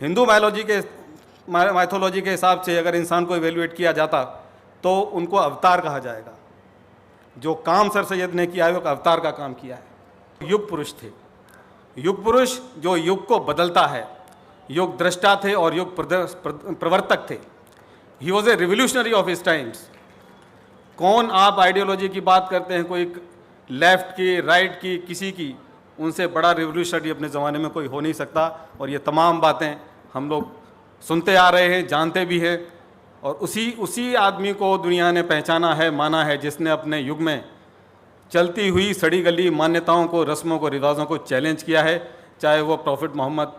Hindu mythology के हिसाब से अगर इंसान को इवेल्युएट किया जाता तो उनको अवतार कहा जाएगा। जो काम सर सैयद ने किया है वो अवतार का काम किया है। युग पुरुष थे, युग पुरुष जो युग को बदलता है, युग दृष्टा थे और युग प्रवर्तक थे। He was a revolutionary of his times. कौन आप आइडियोलॉजी की बात करते हैं, कोई लेफ्ट की, राइट की, किसी की, उनसे बड़ा रिवोल्यूशनरी अपने ज़माने में कोई हो नहीं सकता। और ये तमाम बातें हम लोग सुनते आ रहे हैं, जानते भी हैं। और उसी आदमी को दुनिया ने पहचाना है, माना है, जिसने अपने युग में चलती हुई सड़ी गली मान्यताओं को, रस्मों को, रिवाजों को चैलेंज किया है। चाहे वो प्रॉफिट मोहम्मद,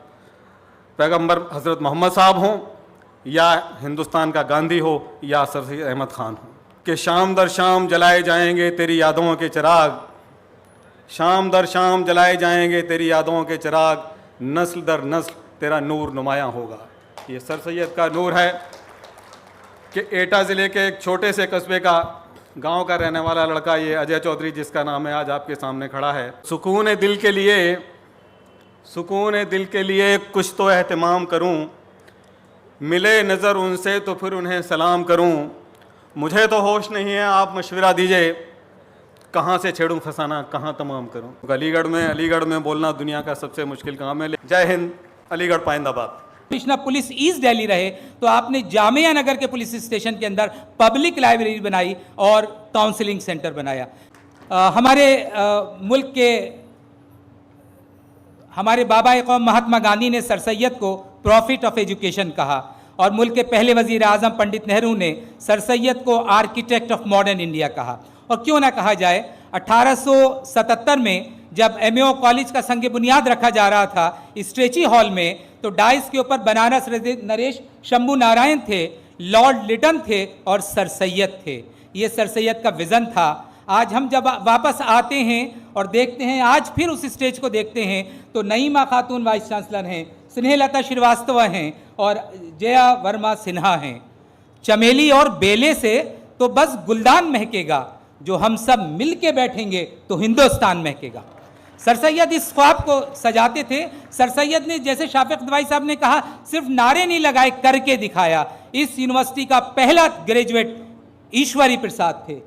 पैगंबर हज़रत मोहम्मद साहब हों, या हिंदुस्तान का गांधी हो, या सर सैयद अहमद ख़ान हो। कि शाम दर शाम जलाए जाएंगे तेरी यादों के चिराग, शाम दर शाम जलाए जाएंगे तेरी यादों के चिराग, नस्ल दर नस्ल तेरा नूर नुमायाँ होगा। ये सर सैयद का नूर है कि एटा ज़िले के एक छोटे से कस्बे का, गांव का रहने वाला लड़का ये अजय चौधरी, जिसका नाम है आज आपके सामने खड़ा है। सुकून दिल के लिए कुछ तो एहतमाम करूं, मिले नज़र उनसे तो फिर उन्हें सलाम करूं। मुझे तो होश नहीं है, आप मशवरा दीजिए, कहाँ से छेड़ूं फसाना, कहाँ तमाम करूं। अलीगढ़ में बोलना दुनिया का सबसे मुश्किल काम है। जय हिंद, अलीगढ़ पाइंदाबाद। कृष्णा पुलिस ईस्ट दिल्ली रहे तो आपने जामिया नगर के पुलिस स्टेशन के अंदर पब्लिक लाइब्रेरी बनाई और काउंसलिंग सेंटर बनाया। हमारे बाबा कौम महात्मा गांधी ने सर सैयद को प्रॉफिट ऑफ एजुकेशन कहा और मुल्क के पहले वजीर आजम पंडित नेहरू ने सर सैयद को आर्किटेक्ट ऑफ मॉडर्न इंडिया कहा। और क्यों ना कहा जाए, 1877 में जब एमएओ कॉलेज का संग बुनियाद रखा जा रहा था स्ट्रेची हॉल में, तो डाइस के ऊपर बनारस नरेश शंभू नारायण थे, लॉर्ड लिटन थे और सर सैयद थे। ये सर सैयद का विज़न था। आज हम जब वापस आते हैं और देखते हैं, आज फिर उस स्टेज को देखते हैं, तो नईमा खातून वाइस चांसलर हैं, स्नेहलता श्रीवास्तव हैं और जया वर्मा सिन्हा हैं। चमेली और बेले से तो बस गुलदान महकेगा, जो हम सब मिल के बैठेंगे तो हिंदुस्तान महकेगा। सर सैयद इस ख्वाब को सजाते थे। सर सैयद ने, जैसे शाफिक दवाई साहब ने कहा, सिर्फ नारे नहीं लगाए, करके दिखाया। इस यूनिवर्सिटी का पहला ग्रेजुएट ईश्वरी प्रसाद थे।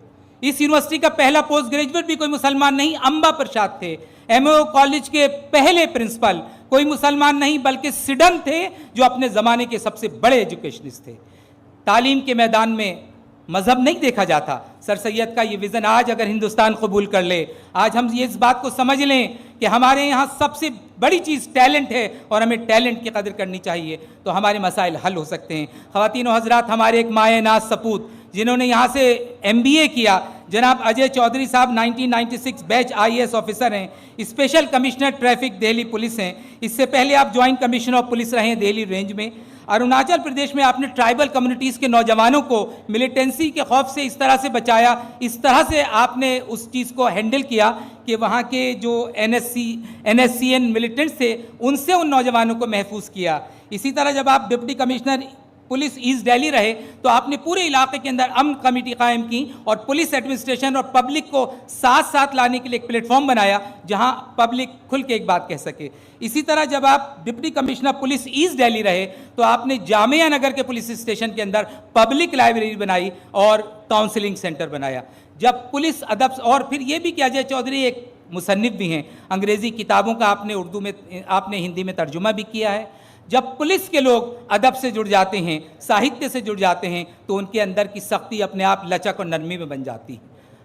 इस यूनिवर्सिटी का पहला पोस्ट ग्रेजुएट भी कोई मुसलमान नहीं, अंबा प्रसाद थे। एमओ कॉलेज के पहले प्रिंसिपल कोई मुसलमान नहीं बल्कि सिडन थे, जो अपने ज़माने के सबसे बड़े एजुकेशनिस्ट थे। तालीम के मैदान में मजहब नहीं देखा जाता। सर सैयद का ये विज़न आज अगर हिंदुस्तान कबूल कर ले, आज हम ये इस बात को समझ लें कि हमारे यहाँ सबसे बड़ी चीज़ टैलेंट है और हमें टैलेंट की कदर करनी चाहिए, तो हमारे मसाइल हल हो सकते हैं। ख़वातीन और हज़रात, हमारे एक माए नाज सपूत जिन्होंने यहाँ से MBA किया, जनाब अजय चौधरी साहब 1996 बैच IAS ऑफिसर हैं, special commissioner traffic Delhi police हैं। इससे पहले आप ज्वाइंट कमिश्नर ऑफ पुलिस रहे हैं दिल्ली रेंज में। अरुणाचल प्रदेश में आपने ट्राइबल कम्युनिटीज़ के नौजवानों को मिलिटेंसी के खौफ से इस तरह से बचाया, इस तरह से आपने उस चीज़ को हैंडल किया कि वहाँ के जो NSCN मिलिटेंट्स थे, उनसे उन नौजवानों को महफूज किया। इसी तरह जब आप deputy commissioner police east Delhi रहे तो आपने पूरे इलाके के अंदर अमन कमेटी कायम की और पुलिस एडमिनिस्ट्रेशन और पब्लिक को साथ साथ लाने के लिए एक प्लेटफॉर्म बनाया जहां पब्लिक खुल के एक बात कह सके। इसी तरह जब आप deputy commissioner police east Delhi रहे तो आपने जामिया नगर के पुलिस स्टेशन के अंदर पब्लिक लाइब्रेरी बनाई और काउंसलिंग सेंटर बनाया। जब पुलिस अदब, और फिर ये भी कि अजय चौधरी एक मुसन्निफ भी हैं, अंग्रेज़ी किताबों का आपने उर्दू में, आपने हिंदी में तर्जुमा भी किया है। जब पुलिस के लोग अदब से जुड़ जाते हैं, साहित्य से जुड़ जाते हैं, तो उनके अंदर की सख्ती अपने आप लचक और नरमी में बन जाती है।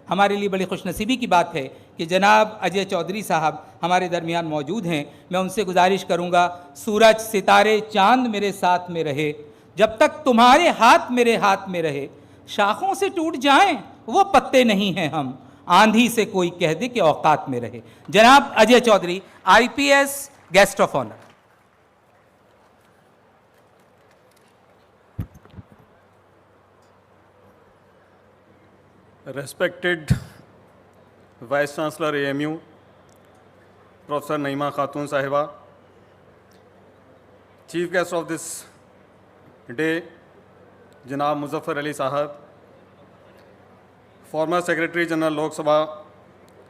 हमारे लिए बड़ी खुशनसीबी की बात है कि जनाब अजय चौधरी साहब हमारे दरमियान मौजूद हैं। मैं उनसे गुजारिश करूंगा, सूरज, सितारे, चांद मेरे साथ में रहे, जब तक तुम्हारे हाथ मेरे हाथ में रहे, शाखों से टूट जाएं वो पत्ते नहीं हैं हम, आंधी से कोई कह दे कि औकात में रहे। जनाब Ajay Chaudhary, IPS guest of honour. Respected Vice Chancellor AMU, Professor Naima Khatun Sahiba, Chief Guest of this day, Janab Muzaffar Ali Sahab, Former Secretary General Lok Sabha,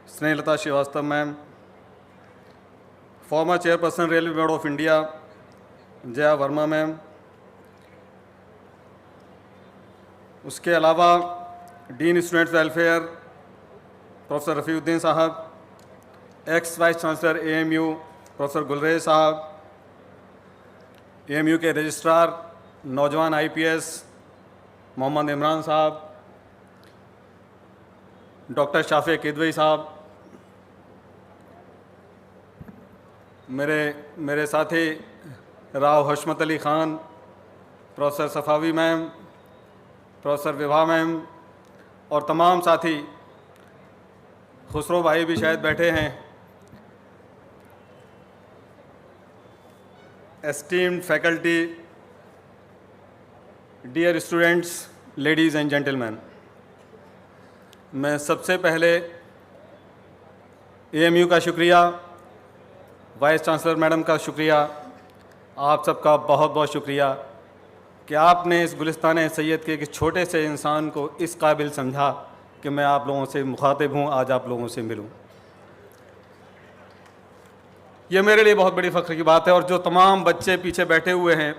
Snehlata Srivastava Ma'am, Former Chairperson Railway Board of India, Jaya Verma ma'am, उसके अलावा dean students welfare professor Rafiuddin साहब, ex vice chancellor AMU professor Gulrez साहब, AMU के registrar नौजवान IPS Mohammad Imran साहब, doctor Shafey Kidwai साहब, मेरे साथी Rao Hashmat Ali Khan, professor Safavi ma'am, professor Vibha ma'am और तमाम साथी, खुसरो भाई भी शायद बैठे हैं, esteemed faculty, dear students, ladies and gentleman, मैं सबसे पहले एएमयू का शुक्रिया, वाइस चांसलर मैडम का शुक्रिया, आप सबका बहुत बहुत शुक्रिया कि आपने इस गुलिस्तान सैयद के एक छोटे से इंसान को इस काबिल समझा कि मैं आप लोगों से मुखातिब हूँ, आज आप लोगों से मिलूँ। ये मेरे लिए बहुत बड़ी फ़ख्र की बात है। और जो तमाम बच्चे पीछे बैठे हुए हैं,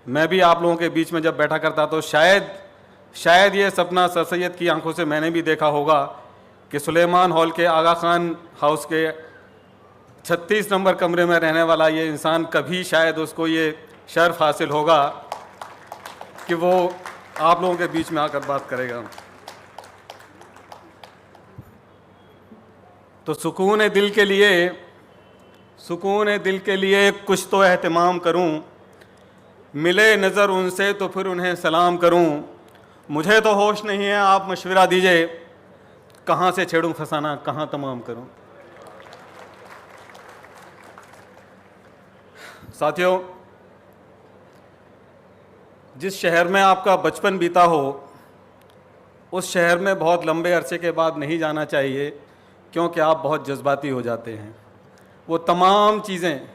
मैं भी आप लोगों के बीच में जब बैठा करता तो शायद ये सपना सर सैयद की आंखों से मैंने भी देखा होगा कि सुलेमान हॉल के आगा खान हाउस के 36 नंबर कमरे में रहने वाला ये इंसान कभी शायद उसको ये शर्फ हासिल होगा कि वो आप लोगों के बीच में आकर बात करेगा। तो सुकून दिल के लिए कुछ तो एहतमाम करूं, मिले नज़र उनसे तो फिर उन्हें सलाम करूं, मुझे तो होश नहीं है, आप मशवरा दीजिए, कहाँ से छेड़ूं फसाना, कहाँ तमाम करूं। साथियों, जिस शहर में आपका बचपन बीता हो, उस शहर में बहुत लंबे अरसे के बाद नहीं जाना चाहिए, क्योंकि आप बहुत जज्बाती हो जाते हैं। वो तमाम चीज़ें,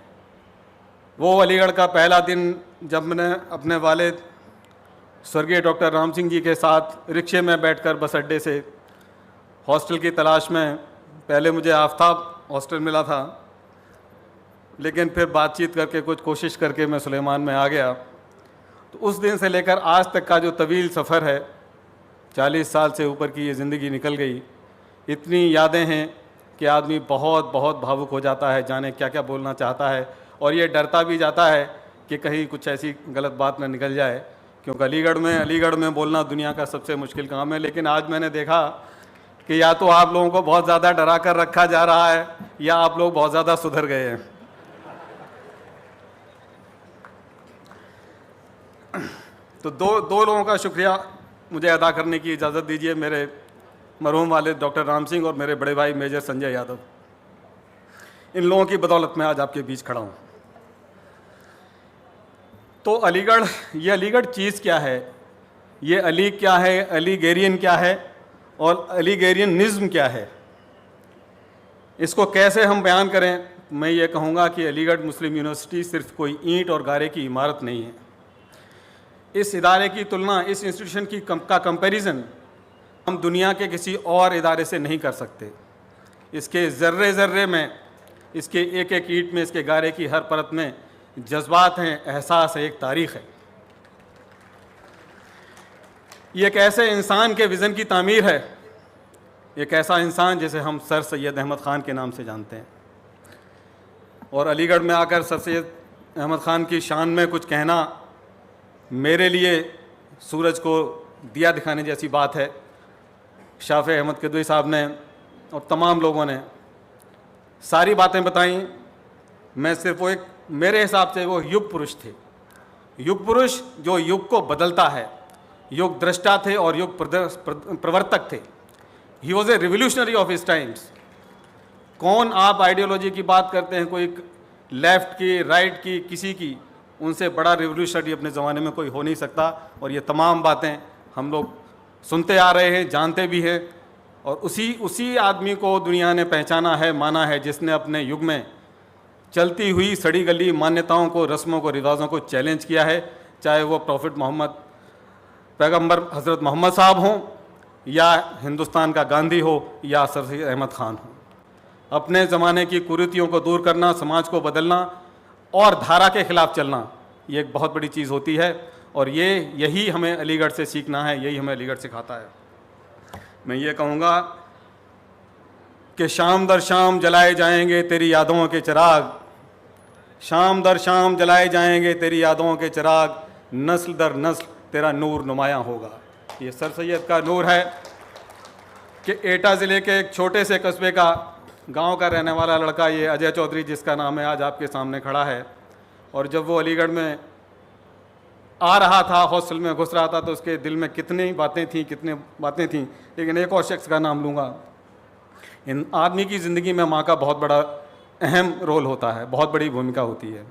वो अलीगढ़ का पहला दिन जब मैंने अपने वालिद स्वर्गीय डॉक्टर राम सिंह जी के साथ रिक्शे में बैठकर बस अड्डे से हॉस्टल की तलाश में, पहले मुझे आफ्ताब हॉस्टल मिला था, लेकिन फिर बातचीत करके कुछ कोशिश करके मैं सुलेमान में आ गया। तो उस दिन से लेकर आज तक का जो तवील सफ़र है, 40 साल से ऊपर की ये ज़िंदगी निकल गई, इतनी यादें हैं कि आदमी बहुत बहुत भावुक हो जाता है, जाने क्या क्या बोलना चाहता है, और ये डरता भी जाता है कि कहीं कुछ ऐसी गलत बात न निकल जाए, क्योंकि अलीगढ़ में बोलना दुनिया का सबसे मुश्किल काम है। लेकिन आज मैंने देखा कि या तो आप लोगों को बहुत ज़्यादा डरा कर रखा जा रहा है, या आप लोग बहुत ज़्यादा सुधर गए हैं। तो दो लोगों का शुक्रिया मुझे अदा करने की इजाज़त दीजिए, मेरे मरहूम वालिद डॉक्टर राम सिंह और मेरे बड़े भाई मेजर संजय यादव। इन लोगों की बदौलत मैं आज आपके बीच खड़ा हूँ। तो ये अलीगढ़ चीज़ क्या है, ये अली क्या है, अलीगेरियन क्या है और अलीगेरियनिज़्म क्या है, इसको कैसे हम बयान करें। मैं ये कहूँगा कि अलीगढ़ मुस्लिम यूनिवर्सिटी सिर्फ कोई ईंट और गारे की इमारत नहीं है। इस इदारे की तुलना, इस इंस्टीट्यूशन की का कंपैरिजन हम दुनिया के किसी और इदारे से नहीं कर सकते। इसके ज़र्रे ज़र्रे में, इसके एक एक ईंट में, इसके गारे की हर परत में जज्बात हैं, एहसास है, एक तारीख़ है। ये एक ऐसे इंसान के विज़न की तामीर है, एक ऐसा इंसान जिसे हम सर सैयद अहमद ख़ान के नाम से जानते हैं। और अलीगढ़ में आकर सर सैयद अहमद ख़ान की शान में कुछ कहना मेरे लिए सूरज को दिया दिखाने जैसी बात है। शाफे अहमद किदवई साहब ने और तमाम लोगों ने सारी बातें बताई। मैं सिर्फ वो एक, मेरे हिसाब से वो युग पुरुष थे, युग पुरुष जो युग को बदलता है, युग दृष्टा थे और युग प्रवर्तक थे। He was a revolutionary of his times. कौन, आप आइडियोलॉजी की बात करते हैं, कोई लेफ़्ट की, राइट की, किसी की, उनसे बड़ा रिवोल्यूशनरी अपने ज़माने में कोई हो नहीं सकता। और ये तमाम बातें हम लोग सुनते आ रहे हैं, जानते भी हैं, और उसी आदमी को दुनिया ने पहचाना है, माना है, जिसने अपने युग में चलती हुई सड़ी गली मान्यताओं को, रस्मों को, रिवाज़ों को चैलेंज किया है। चाहे वो प्रॉफिट मोहम्मद, पैगंबर हज़रत मोहम्मद साहब हों, या हिंदुस्तान का गांधी हो, या सर सैयद अहमद ख़ान हो। अपने ज़माने की कुरीतियों को दूर करना, समाज को बदलना और धारा के ख़िलाफ़ चलना, ये एक बहुत बड़ी चीज़ होती है और यही हमें अलीगढ़ से सीखना है, यही हमें अलीगढ़ सिखाता है। मैं ये कहूँगा कि शाम दर शाम जलाए जाएंगे तेरी यादों के चिराग, शाम दर शाम जलाए जाएंगे तेरी यादों के चिराग, नस्ल दर नस्ल तेरा नूर नुमायाँ होगा। ये सर सैयद का नूर है कि एटा ज़िले के एक छोटे से कस्बे का गांव का रहने वाला लड़का ये अजय चौधरी, जिसका नाम है आज आपके सामने खड़ा है। और जब वो अलीगढ़ में आ रहा था, हॉस्टल में घुस रहा था, तो उसके दिल में कितनी बातें थीं। लेकिन एक और शख्स का नाम लूँगा। इन आदमी की ज़िंदगी में माँ का बहुत बड़ा अहम रोल होता है, बहुत बड़ी भूमिका होती है।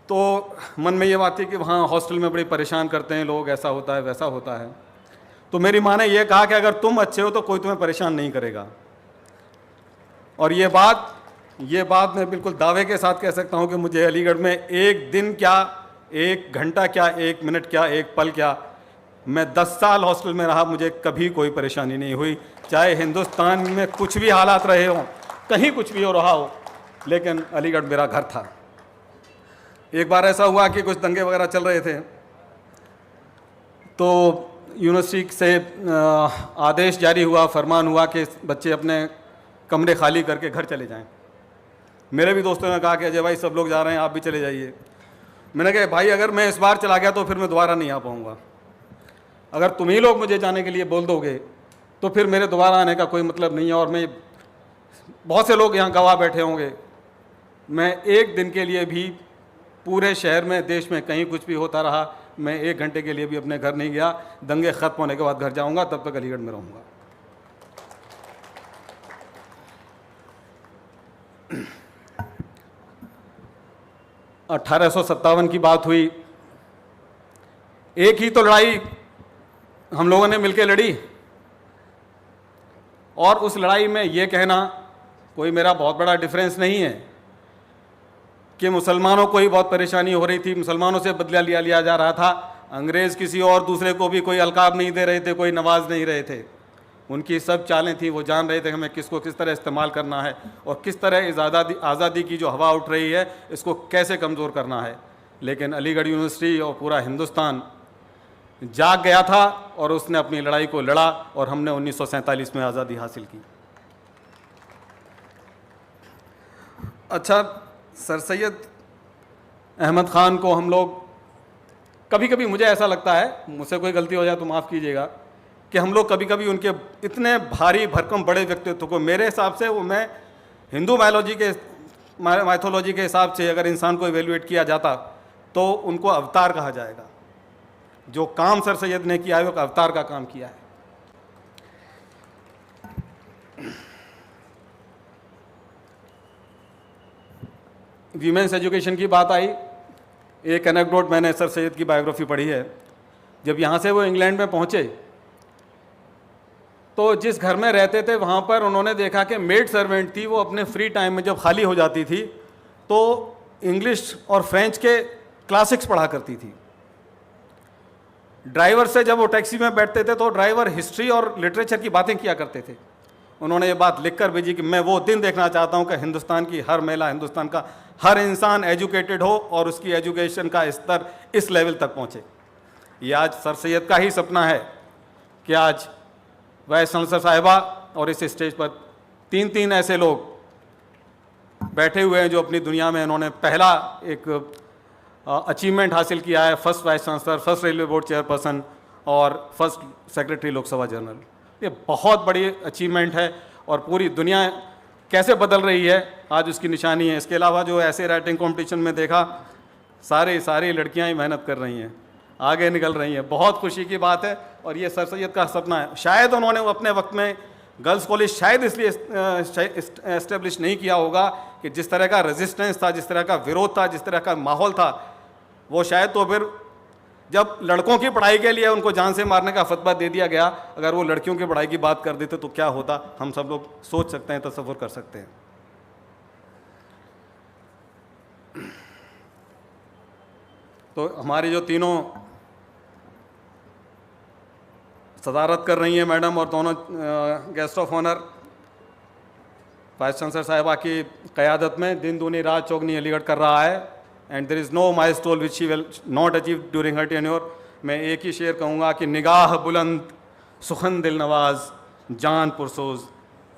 तो मन में ये बात थी कि वहाँ हॉस्टल में बड़ी परेशान करते हैं लोग, ऐसा होता है वैसा होता है। तो मेरी माँ ने यह कहा कि अगर तुम अच्छे हो तो कोई तुम्हें परेशान नहीं करेगा। और ये बात मैं बिल्कुल दावे के साथ कह सकता हूँ कि मुझे अलीगढ़ में एक दिन क्या, एक घंटा क्या, एक मिनट क्या, एक पल क्या, मैं 10 साल हॉस्टल में रहा, मुझे कभी कोई परेशानी नहीं हुई। चाहे हिंदुस्तान में कुछ भी हालात रहे हों, कहीं कुछ भी हो रहा हो, लेकिन अलीगढ़ मेरा घर था। एक बार ऐसा हुआ कि कुछ दंगे वगैरह चल रहे थे, तो यूनिवर्सिटी से आदेश जारी हुआ, फरमान हुआ कि बच्चे अपने कमरे खाली करके घर चले जाएं। मेरे भी दोस्तों ने कहा कि अजय भाई सब लोग जा रहे हैं, आप भी चले जाइए। मैंने कहा भाई अगर मैं इस बार चला गया तो फिर मैं दोबारा नहीं आ पाऊँगा। अगर तुम ही लोग मुझे जाने के लिए बोल दोगे तो फिर मेरे दोबारा आने का कोई मतलब नहीं है। और मैं, बहुत से लोग यहाँ गवाह बैठे होंगे, मैं एक दिन के लिए भी पूरे शहर में, देश में कहीं कुछ भी होता रहा, मैं 1 घंटे के लिए भी अपने घर नहीं गया। दंगे ख़त्म होने के बाद घर जाऊँगा, तब तक अलीगढ़ में रहूँगा। 1857 की बात हुई, एक ही तो लड़ाई हम लोगों ने मिलकर लड़ी, और उस लड़ाई में ये कहना कोई मेरा बहुत बड़ा डिफरेंस नहीं है कि मुसलमानों को ही बहुत परेशानी हो रही थी, मुसलमानों से बदला लिया जा रहा था। अंग्रेज़ किसी और दूसरे को भी कोई अलकाब नहीं दे रहे थे, कोई नवाज नहीं रहे थे। उनकी सब चालें थी, वो जान रहे थे हमें किसको किस तरह इस्तेमाल करना है और किस तरह इस आज़ादी की जो हवा उठ रही है इसको कैसे कमज़ोर करना है। लेकिन अलीगढ़ यूनिवर्सिटी और पूरा हिंदुस्तान जाग गया था और उसने अपनी लड़ाई को लड़ा और हमने 1947 में आज़ादी हासिल की। अच्छा, सर सैयद अहमद ख़ान को हम लोग कभी कभी, मुझे ऐसा लगता है, मुझसे कोई गलती हो जाए तो माफ़ कीजिएगा, कि हम लोग कभी कभी उनके इतने भारी भरकम बड़े व्यक्तित्व को, मेरे हिसाब से वो, मैं हिंदू माइथोलॉजी के हिसाब से अगर इंसान को इवेल्युएट किया जाता तो उनको अवतार कहा जाएगा। जो काम सर सैयद ने किया है वो अवतार का काम किया है। वीमेंस एजुकेशन की बात आई, एक एनेक्डोट, मैंने सर सैयद की बायोग्राफी पढ़ी है। जब यहाँ से वो इंग्लैंड में पहुँचे तो जिस घर में रहते थे वहाँ पर उन्होंने देखा कि मेड सर्वेंट थी, वो अपने फ्री टाइम में जब खाली हो जाती थी तो इंग्लिश और फ्रेंच के क्लासिक्स पढ़ा करती थी। ड्राइवर से जब वो टैक्सी में बैठते थे तो ड्राइवर हिस्ट्री और लिटरेचर की बातें किया करते थे। उन्होंने ये बात लिख कर भेजी कि मैं वो दिन देखना चाहता हूँ कि हिंदुस्तान की हर महिला, हिंदुस्तान का हर इंसान एजुकेटेड हो और उसकी एजुकेशन का स्तर इस लेवल तक पहुँचे। ये आज सर सैयद का ही सपना है कि आज वाइस चांसलर साहिबा और इस स्टेज पर 3 ऐसे लोग बैठे हुए हैं जो अपनी दुनिया में इन्होंने पहला एक अचीवमेंट हासिल किया है, first vice chancellor, first railway board chairperson और फर्स्ट सेक्रेटरी लोकसभा जनरल। ये बहुत बड़ी अचीवमेंट है और पूरी दुनिया कैसे बदल रही है आज उसकी निशानी है। इसके अलावा जो ऐसे राइटिंग कंपटीशन में देखा, सारी लड़कियां ही मेहनत कर रही हैं, आगे निकल रही हैं। बहुत खुशी की बात है और ये सर सैयद का सपना है। शायद उन्होंने अपने वक्त में गर्ल्स कॉलेज शायद इसलिए एस्टेब्लिश नहीं किया होगा कि जिस तरह का रेजिस्टेंस था, जिस तरह का विरोध था, जिस तरह का माहौल था, वो शायद तो फिर जब लड़कों की पढ़ाई के लिए उनको जान से मारने का फतवा दे दिया गया, अगर वो लड़कियों की पढ़ाई की बात कर देते तो क्या होता, हम सब लोग सोच सकते हैं, तसव्वुर कर सकते हैं। तो हमारी जो तीनों सदारत कर रही हैं मैडम और दोनों guest of honour vice chancellor साहिबा की क़यादत में दिन दूनी रात चौगनी अलीगढ़ कर रहा है। And there is no milestone which she will not achieve during her tenure. मैं एक ही शेर कहूँगा कि निगाह बुलंद, सुखन दिल नवाज, जान पुरसोज,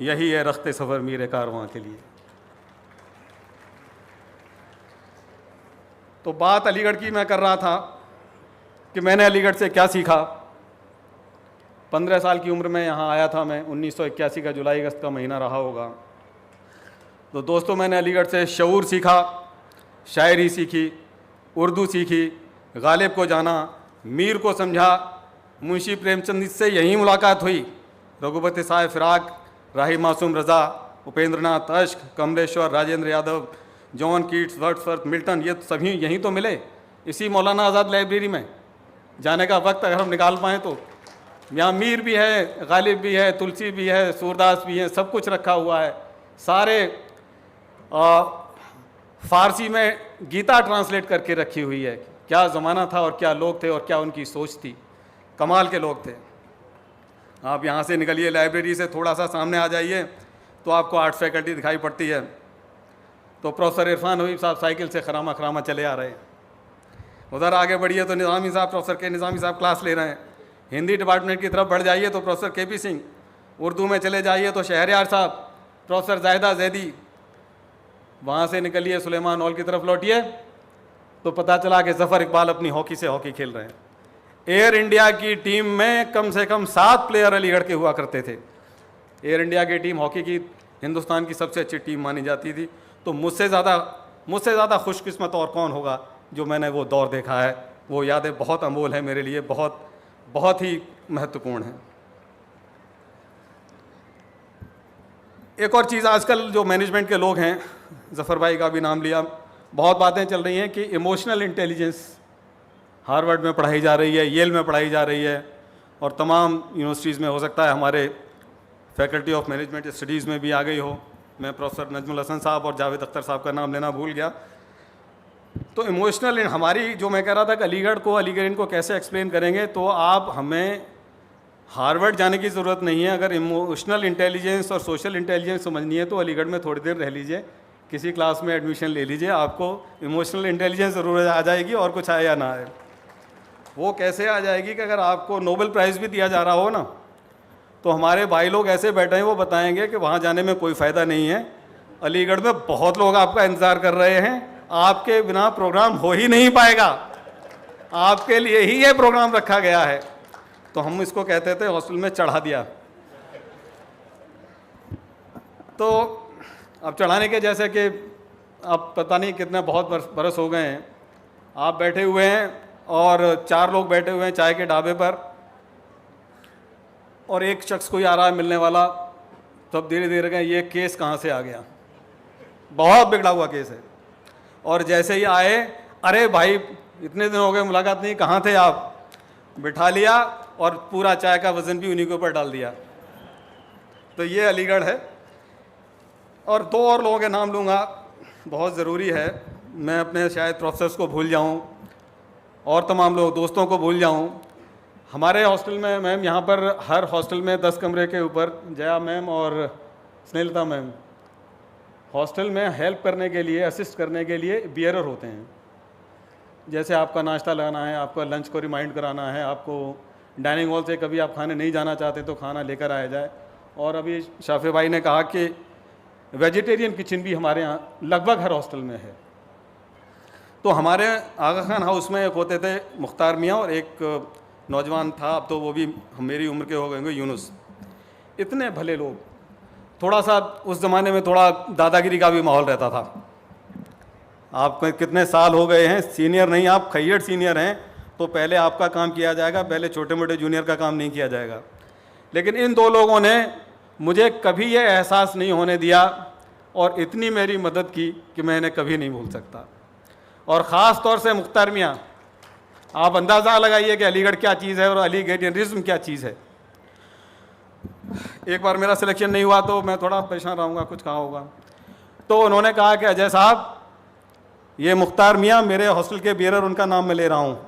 यही है रख्ते सफ़र मीरे कारवां के लिए। तो बात अलीगढ़ की मैं कर रहा था कि मैंने अलीगढ़ से क्या सीखा। 15 साल की उम्र में यहाँ आया था मैं, 1981 का जुलाई अगस्त का महीना रहा होगा। तो दोस्तों मैंने अलीगढ़ से शऊर सीखा, शायरी सीखी, उर्दू सीखी, गालिब को जाना, मीर को समझा, मुंशी प्रेमचंद से यहीं मुलाकात हुई, रघुपति साय फिराक, राही मासूम रज़ा, उपेंद्र नाथ अश्क, Kamleshwar, Rajendra Yadav, John Keats, Wordsworth, Milton, ये सभी यहीं तो मिले, इसी मौलाना आज़ाद लाइब्रेरी में। जाने का वक्त अगर हम निकाल पाएँ तो यहाँ मीर भी है, गालिब भी है, तुलसी भी है, सूरदास भी है, सब कुछ रखा हुआ है। सारे फ़ारसी में गीता ट्रांसलेट करके रखी हुई है। क्या ज़माना था और क्या लोग थे और क्या उनकी सोच थी, कमाल के लोग थे। आप यहाँ से निकलिए, लाइब्रेरी से थोड़ा सा सामने आ जाइए तो आपको आर्ट्स फैकल्टी दिखाई पड़ती है। तो प्रोफेसर इरफान हबीब साहब साइकिल से खरामा खरामा चले आ रहे हैं। उधर आगे बढ़िए तो निज़ामी साहब, प्रोफेसर के निज़ामी साहब क्लास ले रहे हैं। हिंदी डिपार्टमेंट की तरफ बढ़ जाइए तो प्रोफेसर के.पी. सिंह, उर्दू में चले जाइए तो शहरयार साहब, प्रोफेसर जाहिदा जैदी। वहाँ से निकलिए सुलेमान हॉल की तरफ लौटिए तो पता चला कि ज़फ़र इकबाल अपनी हॉकी से हॉकी खेल रहे हैं। एयर इंडिया की टीम में कम से कम 7 प्लेयर अलीगढ़ के हुआ करते थे। एयर इंडिया की टीम हॉकी की हिंदुस्तान की सबसे अच्छी टीम मानी जाती थी। तो मुझसे ज़्यादा खुशकिस्मत और कौन होगा जो मैंने वो दौर देखा है। वो यादें बहुत अनमोल है मेरे लिए, बहुत ही महत्वपूर्ण है। एक और चीज़, आजकल जो मैनेजमेंट के लोग हैं, ज़फ़र भाई का भी नाम लिया, बहुत बातें चल रही हैं कि इमोशनल इंटेलिजेंस हार्वर्ड में पढ़ाई जा रही है, येल में पढ़ाई जा रही है और तमाम यूनिवर्सिटीज़ में, हो सकता है हमारे फैकल्टी ऑफ मैनेजमेंट स्टडीज़ में भी आ गई हो। मैं प्रोफेसर नजमुल हसन साहब और जावेद अख्तर साहब का नाम लेना भूल गया। तो इमोशनल हमारी, जो मैं कह रहा था कि अलीगढ़ इनको कैसे एक्सप्लेन करेंगे, तो आप हमें हार्वर्ड जाने की ज़रूरत नहीं है। अगर इमोशनल इंटेलिजेंस और सोशल इंटेलिजेंस समझनी है तो अलीगढ़ में थोड़ी देर रह लीजिए, किसी क्लास में एडमिशन ले लीजिए, आपको इमोशनल इंटेलिजेंस ज़रूर आ जाएगी, और कुछ आए या ना आए। वो कैसे आ जाएगी कि अगर आपको नोबेल प्राइज़ भी दिया जा रहा हो ना, तो हमारे भाई लोग ऐसे बैठे हैं, वो बताएंगे कि वहाँ जाने में कोई फ़ायदा नहीं है, अलीगढ़ में बहुत लोग आपका इंतज़ार कर रहे हैं, आपके बिना प्रोग्राम हो ही नहीं पाएगा, आपके लिए ही ये प्रोग्राम रखा गया है। तो हम इसको कहते थे हॉस्टल में चढ़ा दिया। तो अब चढ़ाने के जैसे कि अब पता नहीं कितने बहुत बरस हो गए हैं, आप बैठे हुए हैं और 4 लोग बैठे हुए हैं चाय के ढाबे पर, और एक शख्स कोई आ रहा है मिलने वाला, तब धीरे धीरे कहें ये केस कहाँ से आ गया, बहुत बिगड़ा हुआ केस है। और जैसे ही आए, अरे भाई इतने दिन हो गए मुलाकात नहीं, कहाँ थे आप, बिठा लिया और पूरा चाय का वज़न भी उन्हीं के ऊपर डाल दिया। तो ये अलीगढ़ है। और 2 और लोगों के नाम लूँगा, बहुत ज़रूरी है, मैं अपने शायद प्रोफेसर्स को भूल जाऊँ और तमाम लोग दोस्तों को भूल जाऊँ। हमारे हॉस्टल में मैम, यहाँ पर हर हॉस्टल में 10 कमरे के ऊपर जया मैम और स्नेहलता मैम हॉस्टल में हेल्प करने के लिए, असिस्ट करने के लिए बियरर होते हैं। जैसे आपका नाश्ता लाना है, आपका लंच को रिमाइंड कराना है, आपको डाइनिंग हॉल से कभी आप खाने नहीं जाना चाहते तो खाना लेकर आया जाए। और अभी शाफे भाई ने कहा कि वेजिटेरियन किचन भी हमारे यहाँ लगभग हर हॉस्टल में है। तो हमारे आगा खान हाउस में एक होते थे मुख्तार मियाँ, और एक नौजवान था, अब तो वो भी मेरी उम्र के हो गए, यूनुस। इतने भले लोग। थोड़ा सा उस ज़माने में थोड़ा दादागिरी का भी माहौल रहता था। आप कितने साल हो गए हैं, सीनियर नहीं, आप खैयड़ सीनियर हैं, तो पहले आपका काम किया जाएगा, पहले छोटे मोटे जूनियर का काम नहीं किया जाएगा। लेकिन इन 2 लोगों ने मुझे कभी ये एहसास नहीं होने दिया और इतनी मेरी मदद की कि मैं इन्हें कभी नहीं भूल सकता। और ख़ास तौर से मुख्तार मियाँ, आप अंदाज़ा लगाइए कि अलीगढ़ क्या चीज़ है और अलीगढ़ियनिज़्म क्या चीज़ है। एक बार मेरा सिलेक्शन नहीं हुआ तो मैं थोड़ा परेशान रहूँगा, कुछ कहा होगा। तो उन्होंने कहा कि अजय साहब, ये मुख्तार मियाँ मेरे हॉस्टल के बियरर, उनका नाम मैं ले रहा हूँ।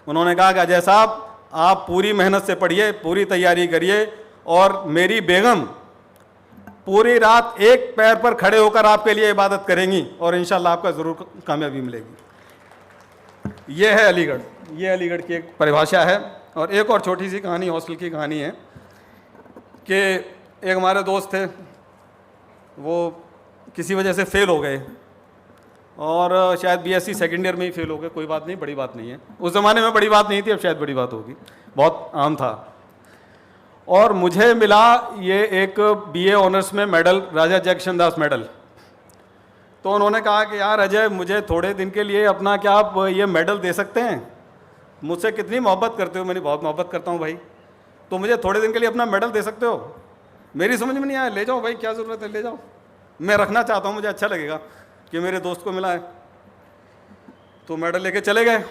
उन्होंने कहा कि अजय साहब, आप पूरी मेहनत से पढ़िए, पूरी तैयारी करिए, और मेरी बेगम पूरी रात एक पैर पर खड़े होकर आपके लिए इबादत करेंगी और इंशाल्लाह आपका ज़रूर कामयाबी मिलेगी। ये है अलीगढ़, ये अलीगढ़ की एक परिभाषा है। और एक और छोटी सी कहानी, हॉस्टल की कहानी है कि एक हमारे दोस्त थे, वो किसी वजह से फ़ेल हो गए और शायद बीएससी सेकेंड ईयर में ही फेल हो गए। कोई बात नहीं, बड़ी बात नहीं है, उस ज़माने में बड़ी बात नहीं थी, अब शायद बड़ी बात होगी, बहुत आम था। और मुझे मिला ये एक बीए ऑनर्स में मेडल, राजा जयकिशन दास मेडल। तो उन्होंने कहा कि यार अजय, मुझे थोड़े दिन के लिए अपना क्या आप ये मेडल दे सकते हैं? मुझसे कितनी मोहब्बत करते हो? मैंने बहुत मोहब्बत करता हूँ भाई, तो मुझे थोड़े दिन के लिए अपना मेडल दे सकते हो? मेरी समझ में नहीं आया, ले जाओ भाई, क्या ज़रूरत है, ले जाओ, मैं रखना चाहता हूँ, मुझे अच्छा लगेगा कि मेरे दोस्त को मिला है। तो मेडल लेके चले गए।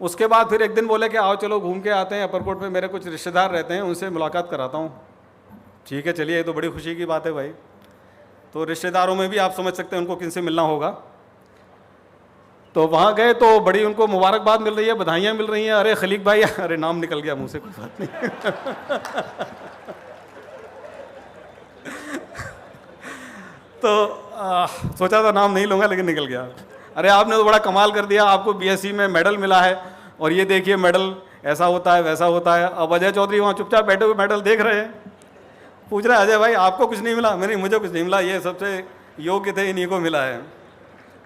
उसके बाद फिर एक दिन बोले कि आओ चलो घूम के आते हैं, अपरकोट में मेरे कुछ रिश्तेदार रहते हैं, उनसे मुलाकात कराता हूँ। ठीक है चलिए, ये तो बड़ी खुशी की बात है भाई। तो रिश्तेदारों में भी आप समझ सकते हैं उनको किनसे मिलना होगा। तो वहाँ गए तो बड़ी उनको मुबारकबाद मिल रही है, बधाइयाँ मिल रही हैं। अरे खलीक भाई, अरे नाम निकल गया मुँह से, कोई बात नहीं। तो सोचा था नाम नहीं लूँगा, लेकिन निकल गया। अरे आपने तो बड़ा कमाल कर दिया, आपको बीएससी में मेडल मिला है और ये देखिए मेडल ऐसा होता है वैसा होता है। अब अजय चौधरी वहाँ चुपचाप बैठे हुए मेडल देख रहे हैं। पूछ रहा है अजय भाई आपको कुछ नहीं मिला? मैंने, मुझे कुछ नहीं मिला, ये सबसे योग्य थे, इन्हीं को मिला है।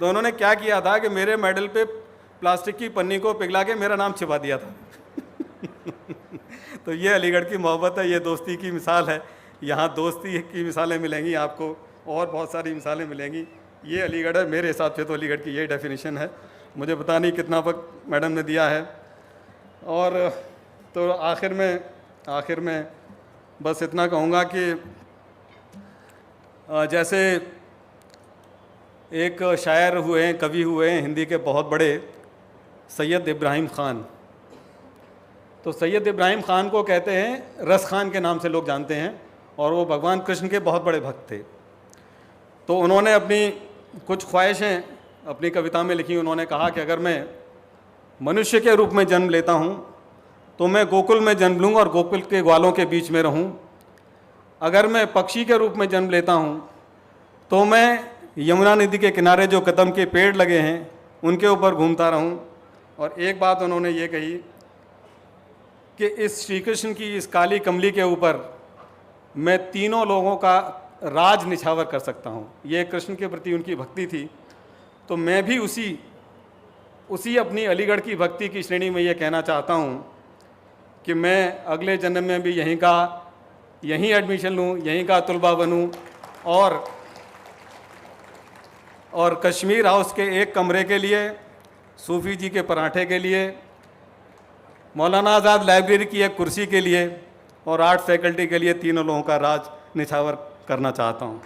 तो उन्होंने क्या किया था कि मेरे मेडल पे प्लास्टिक की पन्नी को पिघला के मेरा नाम छिपा दिया था। तो ये अलीगढ़ की मोहब्बत है, ये दोस्ती की मिसाल है। यहाँ दोस्ती की मिसालें मिलेंगी आपको और बहुत सारी मिसालें मिलेंगी। ये अलीगढ़ है, मेरे हिसाब से तो अलीगढ़ की ये डेफिनेशन है। मुझे पता नहीं कितना वक्त मैडम ने दिया है। और तो आखिर में बस इतना कहूँगा कि जैसे एक शायर हुए हैं, कवि हुए हैं हिंदी के बहुत बड़े, सैयद इब्राहिम ख़ान। तो सैयद इब्राहिम ख़ान को कहते हैं रस ख़ान के नाम से लोग जानते हैं, और वो भगवान कृष्ण के बहुत बड़े भक्त थे। तो उन्होंने अपनी कुछ ख्वाहिशें अपनी कविता में लिखी। उन्होंने कहा कि अगर मैं मनुष्य के रूप में जन्म लेता हूँ तो मैं गोकुल में जन्म लूँगा और गोकुल के ग्वालों के बीच में रहूँ। अगर मैं पक्षी के रूप में जन्म लेता हूँ तो मैं यमुना नदी के किनारे जो कदम के पेड़ लगे हैं उनके ऊपर घूमता रहूँ। और एक बात उन्होंने ये कही कि इस श्री कृष्ण की इस काली कमली के ऊपर मैं तीनों लोगों का राज निछावर कर सकता हूँ। ये कृष्ण के प्रति उनकी भक्ति थी। तो मैं भी उसी अपनी अलीगढ़ की भक्ति की श्रेणी में ये कहना चाहता हूँ कि मैं अगले जन्म में भी यहीं एडमिशन लूँ, यहीं का तलबा बनूँ और कश्मीर हाउस के एक कमरे के लिए, सूफ़ी जी के पराठे के लिए, मौलाना आज़ाद लाइब्रेरी की एक कुर्सी के लिए और आर्ट फैकल्टी के लिए तीनों लोगों का राज निछावर करना चाहता हूँ।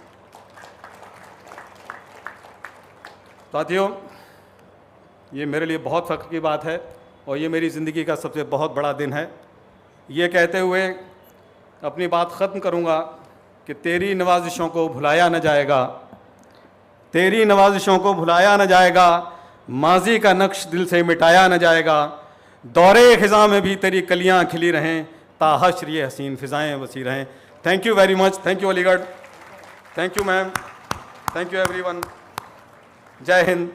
साथियों, ये मेरे लिए बहुत फ़ख्र की बात है और ये मेरी ज़िंदगी का सबसे बहुत बड़ा दिन है। ये कहते हुए अपनी बात ख़त्म करूँगा कि तेरी नवाजिशों को भुलाया न जाएगा, तेरी नवाजिशों को भुलाया न जाएगा, माजी का नक्श दिल से मिटाया न जाएगा, दौरे ख़िज़ां में भी तेरी कलियाँ खिली रहें, ताहश्र ये हसीन फ़िज़ाएँ वसी रहें। Thank you very much. Thank you Aligarh, thank you ma'am, thank you everyone. जय हिंद,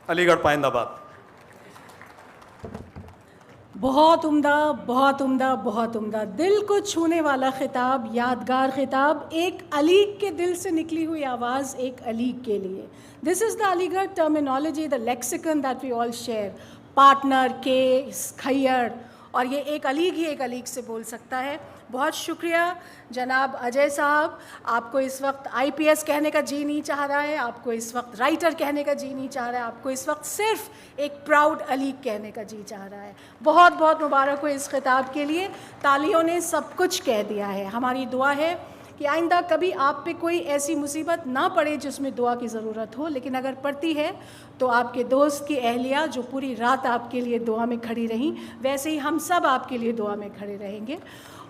अलीगढ़ पाइंदाबाद। बहुत उम्दा, बहुत उम्दा, बहुत उम्दा। दिल को छूने वाला खिताब, यादगार खिताब, एक अलीग के दिल से निकली हुई आवाज़ एक अलीग के लिए। This is the Aligarh terminology, the lexicon that we all share. Partner, case, खैर, और ये एक अलीग ही एक अलीग से बोल सकता है। बहुत शुक्रिया जनाब अजय साहब। आपको इस वक्त आईपीएस कहने का जी नहीं चाह रहा है, आपको इस वक्त राइटर कहने का जी नहीं चाह रहा है, आपको इस वक्त सिर्फ एक प्राउड अलीग कहने का जी चाह रहा है। बहुत बहुत मुबारक हो इस खिताब के लिए। तालियों ने सब कुछ कह दिया है। हमारी दुआ है कि आइंदा कभी आप पे कोई ऐसी मुसीबत ना पड़े जिसमें दुआ की ज़रूरत हो, लेकिन अगर पड़ती है तो आपके दोस्त की अहलिया जो पूरी रात आपके लिए दुआ में खड़ी रहीं, वैसे ही हम सब आपके लिए दुआ में खड़े रहेंगे।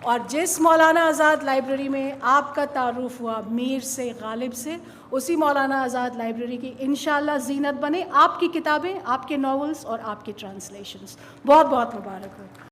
और जिस मौलाना आज़ाद लाइब्रेरी में आपका तारुफ हुआ मीर से, गालिब से, उसी मौलाना आज़ाद लाइब्रेरी की इंशाअल्लाह ज़ीनत बने आपकी किताबें, आपके नॉवेल्स और आपके ट्रांसलेशंस। बहुत बहुत मुबारक हो।